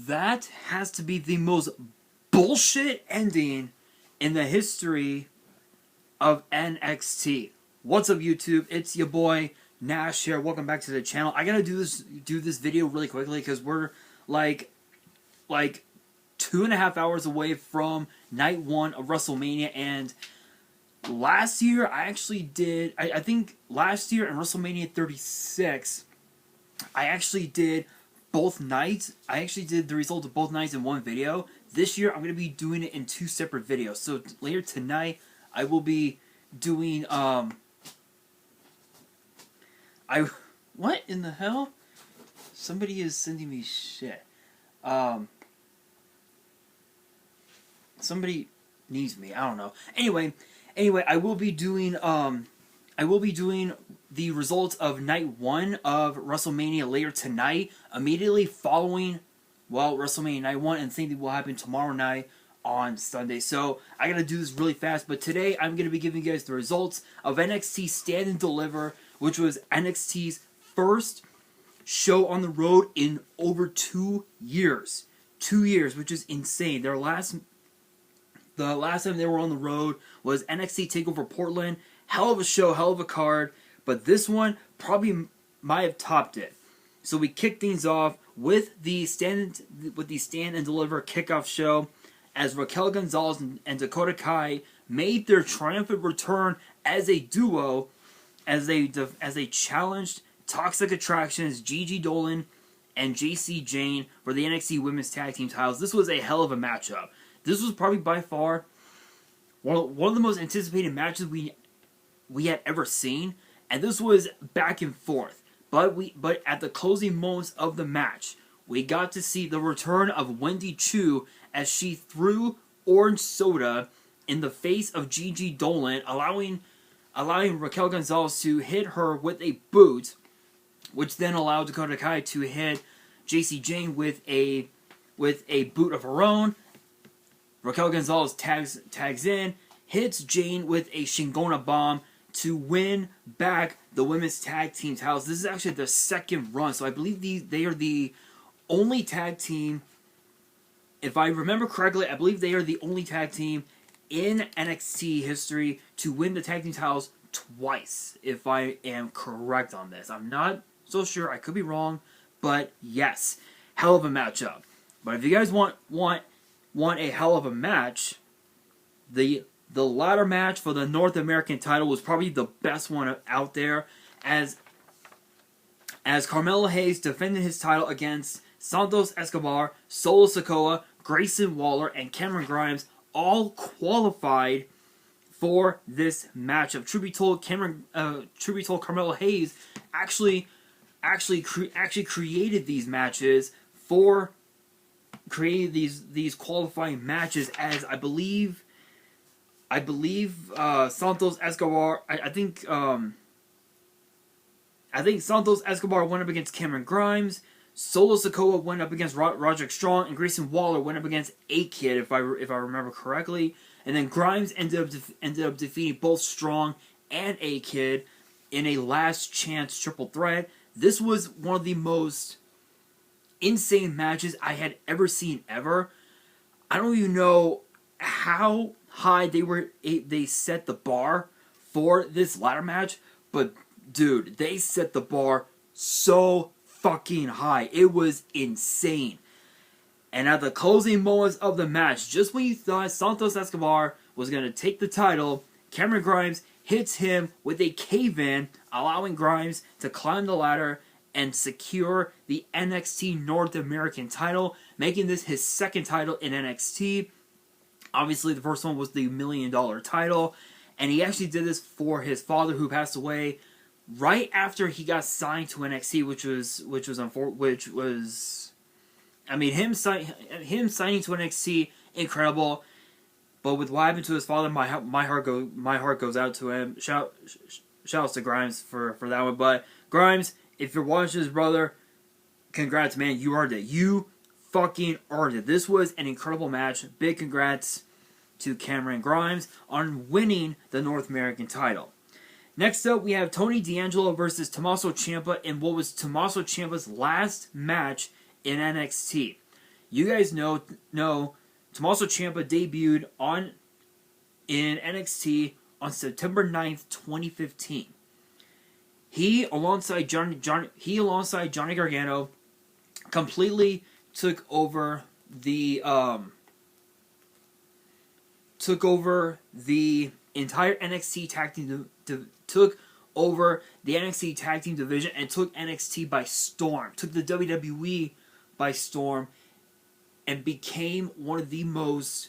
That has to be the most bullshit ending in the history of NXT. What's up, YouTube? It's your boy Nash here. Welcome back to the channel. I gotta do this video really quickly because we're like 2.5 hours away from night 1 of WrestleMania, and last year I actually did. I think last year in WrestleMania 36, I actually did both nights. I actually did the result of both nights in one video. This year I'm going to be doing it in 2 separate videos. So later tonight I will be doing what in the hell? Somebody is sending me shit. Somebody needs me. I don't know. Anyway, I will be doing the results of night 1 of WrestleMania later tonight, immediately following, well, WrestleMania night 1, and same thing will happen tomorrow night on Sunday. So I gotta do this really fast, but today I'm gonna be giving you guys the results of NXT Stand and Deliver, which was NXT's first show on the road in over 2 years. 2 years, which is insane. The last time they were on the road was NXT TakeOver Portland. Hell of a show, hell of a card. But this one probably might have topped it. So we kick things off with the stand and deliver kickoff show, as Raquel Gonzalez and Dakota Kai made their triumphant return as a duo, as they challenged Toxic Attractions, Gigi Dolan and JC Jane for the NXT Women's Tag Team Titles. This was a hell of a matchup. This was probably by far one of the most anticipated matches we had ever seen. And this was back and forth, but at the closing moments of the match, we got to see the return of Wendy Choo as she threw orange soda in the face of Gigi Dolan, allowing Raquel Gonzalez to hit her with a boot, which then allowed Dakota Kai to hit JC Jane with a boot of her own. Raquel Gonzalez tags in, hits Jane with a Shingona bomb to win back the Women's Tag Team Titles. This is actually their second run, so I believe they are the only tag team, if I remember correctly, I believe they are the only tag team in NXT history to win the tag team titles twice, if I am correct on this. I'm not so sure, I could be wrong, but yes, hell of a matchup. But if you guys want a hell of a match, the ladder match for the North American title was probably the best one out there, as Carmelo Hayes defended his title against Santos Escobar, Solo Sikoa, Grayson Waller, and Cameron Grimes, all qualified for this matchup. Truth be told, Carmelo Hayes actually created these matches these qualifying matches, as I believe Santos Escobar. I think Santos Escobar went up against Cameron Grimes. Solo Sikoa went up against Roderick Strong, and Grayson Waller went up against A-Kid, if I remember correctly. And then Grimes ended up defeating both Strong and A-Kid in a last chance triple threat. This was one of the most insane matches I had ever seen ever. I don't even know how high they set the bar for this ladder match, but dude, they set the bar so fucking high. It was insane. And at the closing moments of the match, just when you thought Santos Escobar was going to take the title, Cameron Grimes hits him with a cave-in, allowing Grimes to climb the ladder and secure the NXT North American title, making this his second title in NXT. Obviously, the first one was the $1 million title, and he actually did this for his father, who passed away right after he got signed to NXT, which was, I mean, him signing to NXT, incredible. But with what happened to his father, my heart goes out to him. Shout outs to Grimes for that one. But Grimes, if you're watching this, brother, congrats, man. You earned it. You fucking earned it. This was an incredible match. Big congrats to Cameron Grimes on winning the North American title. Next up, we have Tony D'Angelo versus Tommaso Ciampa in what was Tommaso Ciampa's last match in NXT. you guys know Tommaso Ciampa debuted in NXT on September 9th, 2015. He alongside Johnny Gargano completely took over the entire NXT tag team took over the NXT tag team division and took NXT by storm. Took the WWE by storm and became one of the most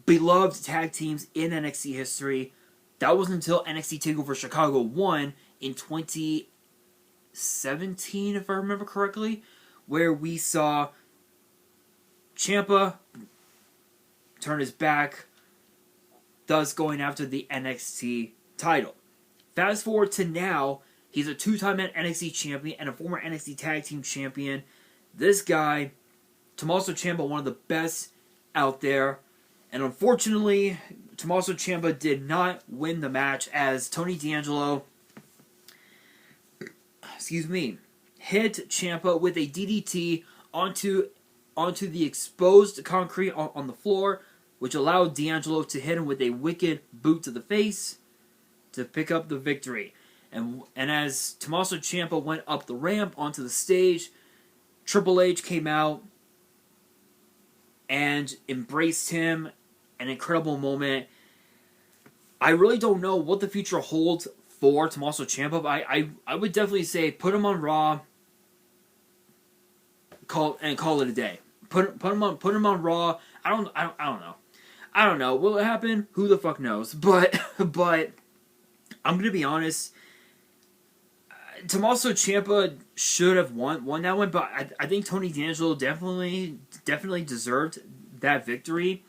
beloved tag teams in NXT history. That was until NXT TakeOver Chicago 1 in 2017, if I remember correctly, where we saw Ciampa turn his back, thus going after the NXT title. Fast forward to now, he's a two-time NXT champion and a former NXT Tag Team champion. This guy, Tommaso Ciampa, one of the best out there. And unfortunately, Tommaso Ciampa did not win the match as Tony Dangelo, hit Ciampa with a DDT onto the exposed concrete on the floor, which allowed D'Angelo to hit him with a wicked boot to the face to pick up the victory. And as Tommaso Ciampa went up the ramp onto the stage, Triple H came out and embraced him. An incredible moment. I really don't know what the future holds for Tommaso Ciampa, but I would definitely say put him on Raw, call it a day. Put him on Raw. I don't know. I don't know. Will it happen? Who the fuck knows? But I'm gonna be honest. Tommaso Ciampa should have won that one, but I think Tony D'Angelo definitely deserved that victory,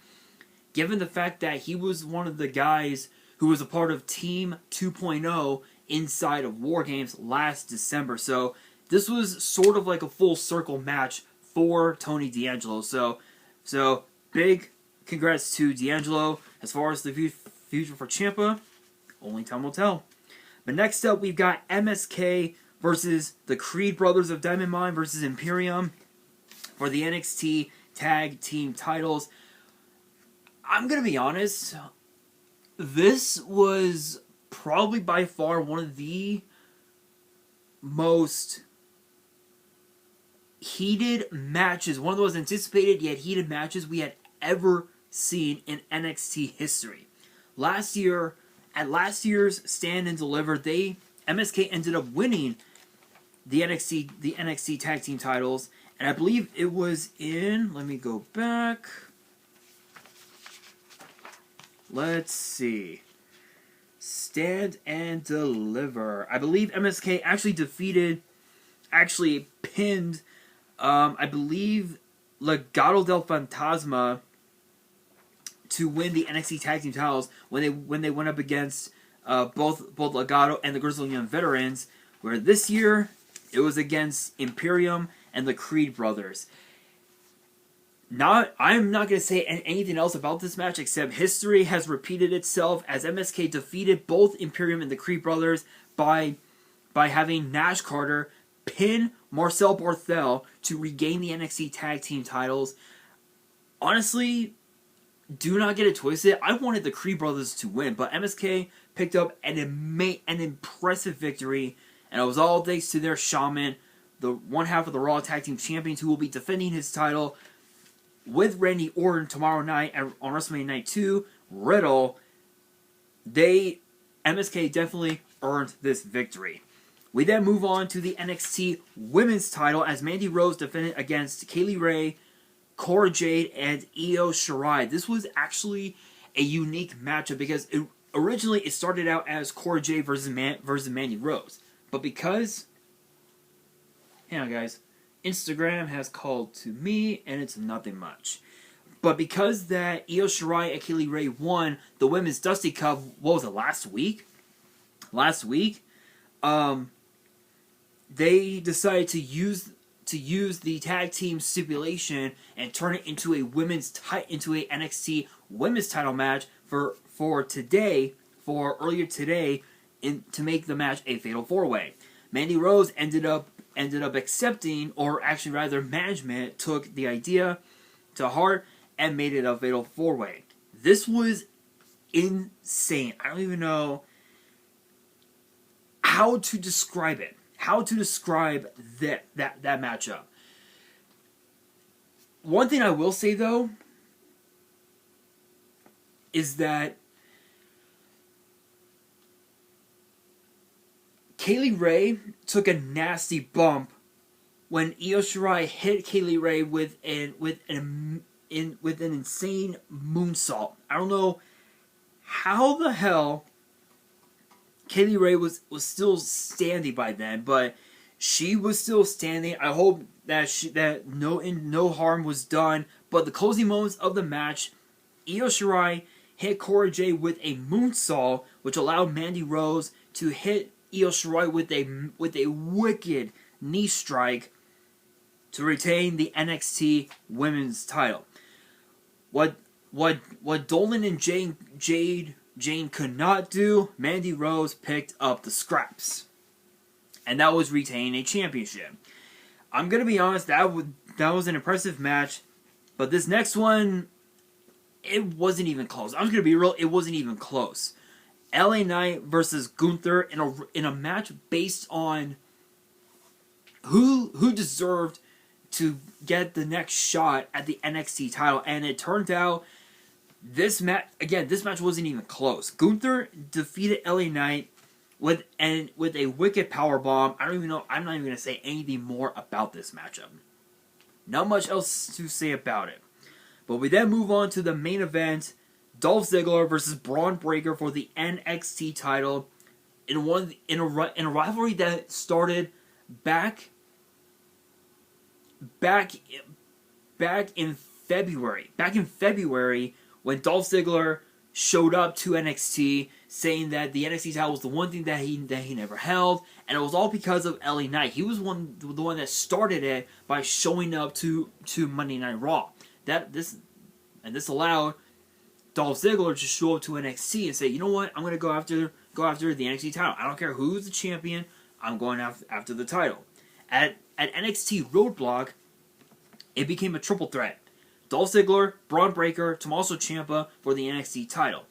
given the fact that he was one of the guys who was a part of Team 2.0 inside of War Games last December. So this was sort of like a full circle match for Tony D'Angelo. So big congrats to D'Angelo. As far as the future for Ciampa, only time will tell. But next up, we've got MSK versus the Creed Brothers of Diamond Mine versus Imperium for the NXT Tag Team Titles. I'm going to be honest, this was probably by far one of the most heated matches, one of the most anticipated yet heated matches we had ever seen in NXT history. At last year's Stand and Deliver, MSK ended up winning the NXT Tag Team Titles, and I believe it was in, let me go back. Let's see. Stand and Deliver. I believe MSK actually pinned, I believe, Legado del Fantasma to win the NXT Tag Team Titles when they went up against both Legado and the Grizzled Young Veterans, where this year it was against Imperium and the Creed Brothers. I'm not going to say anything else about this match except history has repeated itself as MSK defeated both Imperium and the Creed Brothers by having Nash Carter pin Marcel Barthel to regain the NXT Tag Team Titles. Honestly, do not get it twisted. I wanted the Creed Brothers to win, but MSK picked up an impressive victory, and it was all thanks to their Shaman, the one half of the Raw Tag Team Champions, who will be defending his title with Randy Orton tomorrow night on WrestleMania Night 2, Riddle. MSK definitely earned this victory. We then move on to the NXT Women's title as Mandy Rose defended against Kaylee Ray, Cora Jade, and Io Shirai. This was actually a unique matchup because originally it started out as Cora Jade versus Mandy Rose. But because, hang on guys, Instagram has called to me and it's nothing much. But because that Io Shirai and Kaylee Ray won the Women's Dusty Cup, what was it, last week? They decided to use the tag team stipulation and turn it into a NXT Women's title match for earlier today to make the match a fatal 4-way. Mandy Rose ended up ended up accepting, or actually rather management took the idea to heart and made it a fatal 4-way. This was insane. I don't even know how to describe it. How to describe that matchup. One thing I will say though is that Kaylee Ray took a nasty bump when Io Shirai hit Kaylee Ray with an insane moonsault. I don't know how the hell Kaylee Ray was still standing by then, but she was still standing. I hope that no harm was done. But the closing moments of the match, Io Shirai hit Cora Jade with a moonsault, which allowed Mandy Rose to hit Io Shirai with a wicked knee strike to retain the NXT Women's title. What Dolan and Jane could not do, Mandy Rose picked up the scraps, and that was retaining a championship. I'm gonna be honest, that was an impressive match, but this next one, it wasn't even close. I'm gonna be real, it wasn't even close. LA Knight versus Gunther in a match based on who deserved to get the next shot at the NXT title, and it turned out this match wasn't even close. Gunther defeated LA Knight with a wicked powerbomb. I'm not even gonna say anything more about this matchup. Not much else to say about it. But we then move on to the main event. Dolph Ziggler versus Braun Breaker for the NXT title in a rivalry that started back in February. Back in February, when Dolph Ziggler showed up to NXT saying that the NXT title was the one thing that he never held, and it was all because of LA Knight. He was the one that started it by showing up to Monday Night Raw. This allowed Dolph Ziggler to show up to NXT and say, you know what, I'm going to go after the NXT title. I don't care who's the champion, I'm going after the title. At NXT Roadblock, it became a triple threat. Dolph Ziggler, Braun Breaker, Tommaso Ciampa for the NXT title.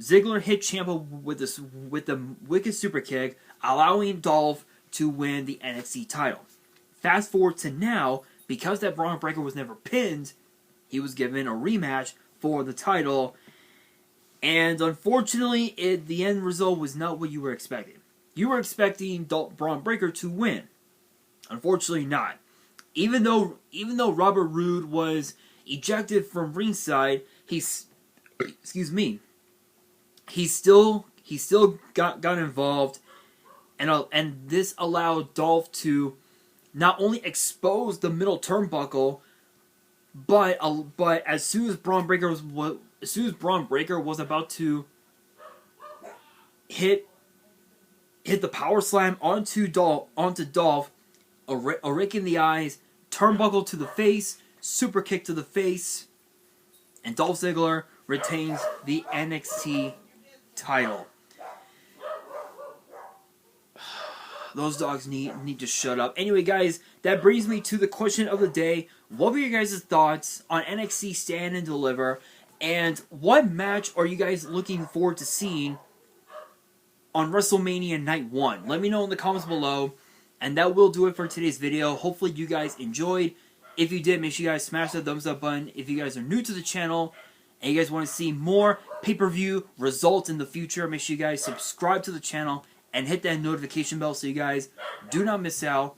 Ziggler hit Ciampa with the wicked super kick, allowing Dolph to win the NXT title. Fast forward to now, because that Braun Breaker was never pinned, he was given a rematch for the title, and unfortunately, the end result was not what you were expecting. You were expecting Braun Breaker to win. Unfortunately, not. Even though Robert Roode was ejected from ringside, he still got involved, and this allowed Dolph to not only expose the middle turnbuckle, but as soon as Braun Breaker was about to hit the power slam onto Dolph, a rake in the eyes, turnbuckle to the face, super kick to the face, and Dolph Ziggler retains the NXT title. Those dogs need to shut up. Anyway, guys, that brings me to the question of the day. What were your guys' thoughts on NXT Stand and Deliver? And what match are you guys looking forward to seeing on WrestleMania Night 1? Let me know in the comments below. And that will do it for today's video. Hopefully you guys enjoyed. If you did, make sure you guys smash that thumbs up button. If you guys are new to the channel and you guys want to see more pay-per-view results in the future, make sure you guys subscribe to the channel and hit that notification bell so you guys do not miss out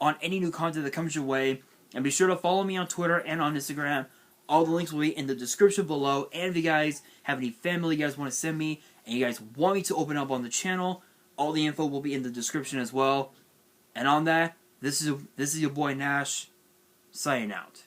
on any new content that comes your way. And be sure to follow me on Twitter and on Instagram. All the links will be in the description below. And if you guys have any family you guys want to send me and you guys want me to open up on the channel, all the info will be in the description as well. And on that, this is your boy Nash, signing out.